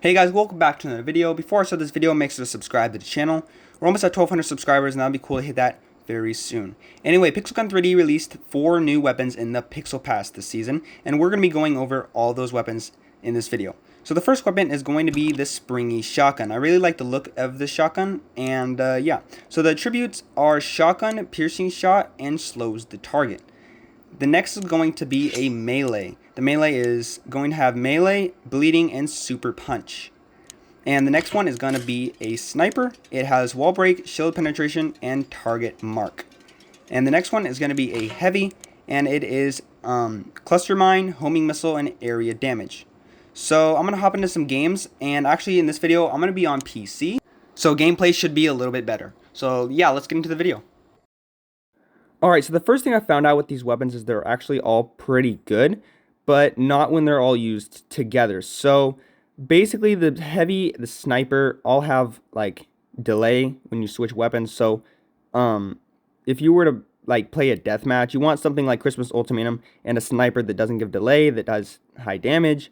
Hey guys, welcome back to another video. Before I start this video, make sure to subscribe to the channel. We're almost at 1,200 subscribers, and that'd be cool to hit that very soon. Anyway, Pixel 3D released 4 new weapons in the Pixel Pass this season, and we're going to be going over all those weapons in this video. So the first weapon is going to be the Springy shotgun. I really like the look of the shotgun, and yeah. So the attributes are shotgun, piercing shot, and slows the target. The next is going to be a melee. The melee is going to have melee, bleeding, and super punch. And the next one is going to be a sniper. It has wall break, shield penetration, and target mark. And the next one is going to be a heavy, and it is cluster mine, homing missile, and area damage. So I'm going to hop into some games, and actually in this video I'm going to be on PC, so gameplay should be a little bit better. So yeah, let's get into the video. Alright, so the first thing I found out with these weapons is they're actually all pretty good, but not when they're all used together. So basically the heavy, the sniper all have like delay when you switch weapons. So if you were to like play a deathmatch, you want something like Christmas Ultimatum and a sniper that doesn't give delay, that does high damage.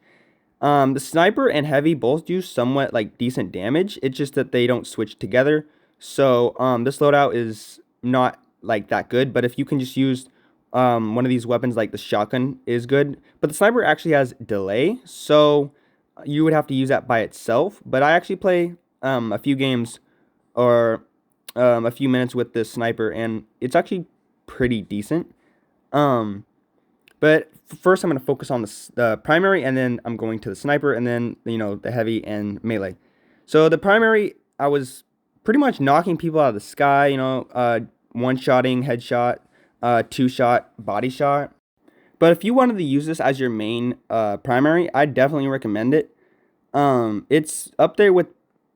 The sniper and heavy both do somewhat like decent damage. It's just that they don't switch together. So this loadout is not like that good, but if you can just use one of these weapons, like the shotgun is good, but the sniper actually has delay, so you would have to use that by itself. But I actually play a few games or a few minutes with this sniper, and it's pretty decent. But first I'm going to focus on the primary, and then I'm going to the sniper, and then the heavy and melee. So the primary, I was pretty much knocking people out of the sky, one-shotting, headshot, two-shot, body shot. But if you wanted to use this as your main primary, I definitely recommend it. It's up there with,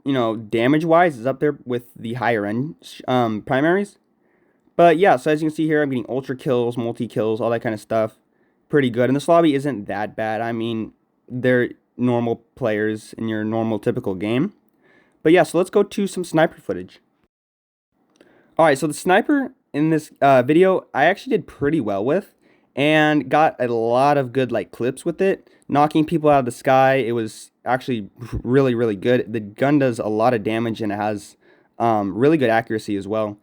damage-wise, it's up there with the higher-end primaries. But yeah, so as you can see here, I'm getting ultra kills, multi-kills, all that kind of stuff. Pretty good. And this lobby isn't that bad. I mean, they're normal players in your normal, typical game. But yeah, so let's go to some sniper footage. Alright, so the sniper in this video, I actually did pretty well with, and got a lot of good clips with it, knocking people out of the sky. It was actually really, really good. The gun does a lot of damage, and it has really good accuracy as well.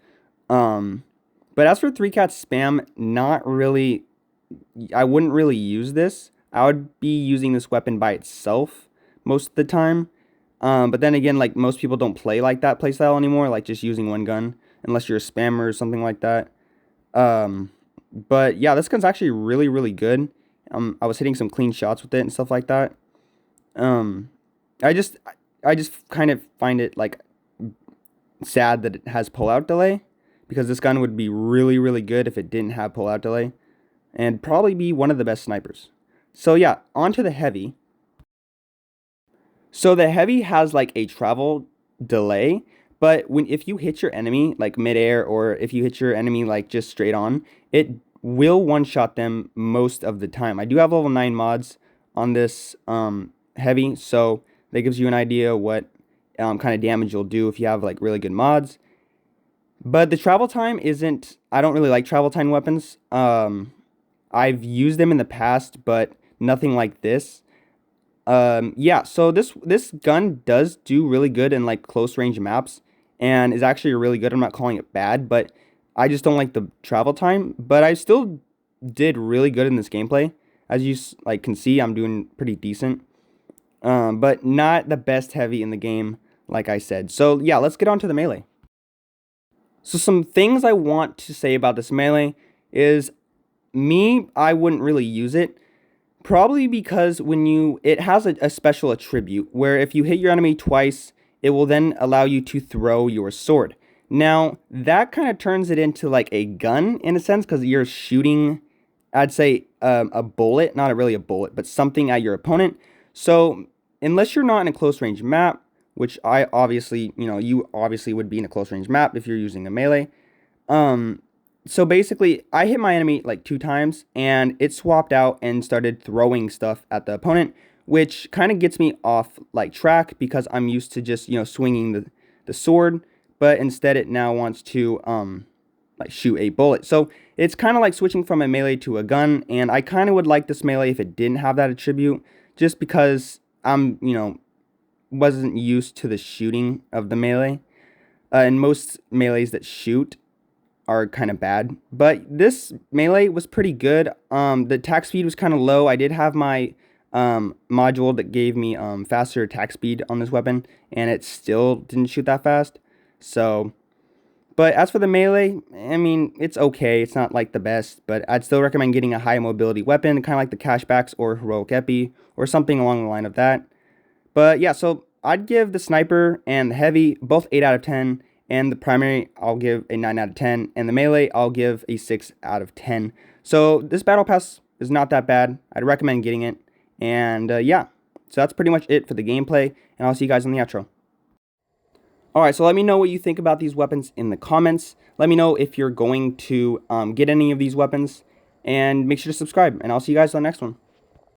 But as for 3-cat spam, not really, I wouldn't really use this. I would be using this weapon by itself most of the time. But then again, most people don't play like that playstyle anymore, like just using one gun, unless you're a spammer or something like that. But yeah, this gun's actually really, really good. I was hitting some clean shots with it and stuff like that. I just kind of find it sad that it has pullout delay, because this gun would be really, really good if it didn't have pullout delay, and probably be one of the best snipers. So yeah, on to the heavy. So the heavy has a travel delay, but if you hit your enemy midair, or if you hit your enemy just straight on, it will one-shot them most of the time. I do have level 9 mods on this heavy, so that gives you an idea what kind of damage you'll do if you have really good mods. But the travel time isn't, I don't really like travel time weapons. I've used them in the past, but nothing like this. Yeah, so this gun does do really good in close range maps, and is actually really good. I'm not calling it bad, but I just don't like the travel time. But I still did really good in this gameplay. As you can see, I'm doing pretty decent. But not the best heavy in the game, like I said. So yeah, let's get on to the melee. So some things I want to say about this melee is, I wouldn't really use it. Probably because it has a special attribute where if you hit your enemy twice, it will then allow you to throw your sword. Now, that kind of turns it into a gun in a sense, because you're shooting, I'd say, a bullet, not really a bullet, but something at your opponent. So unless you're not in a close range map, which I obviously, you obviously would be in a close range map if you're using a melee. So basically, I hit my enemy 2 times, and it swapped out and started throwing stuff at the opponent, which kind of gets me off track, because I'm used to just swinging the sword, but instead it now wants to shoot a bullet. So it's kind of like switching from a melee to a gun, and I kind of would like this melee if it didn't have that attribute, just because I'm wasn't used to the shooting of the melee. And most melees that shoot are kind of bad, but this melee was pretty good. The attack speed was kind of low. I did have my module that gave me faster attack speed on this weapon, and it still didn't shoot that fast. So, but as for the melee, I mean, it's okay. It's not like the best, but I'd still recommend getting a high mobility weapon, kind of like the Cashbacks or Heroic Epi, or something along the line of that. But yeah, so I'd give the sniper and the heavy both 8 out of 10, and the primary I'll give a 9 out of 10, and the melee I'll give a 6 out of 10. So this battle pass is not that bad. I'd recommend getting it. And yeah, so that's pretty much it for the gameplay, and I'll see you guys on the outro. Alright, so let me know what you think about these weapons in the comments. Let me know if you're going to get any of these weapons, and make sure to subscribe, and I'll see you guys on the next one.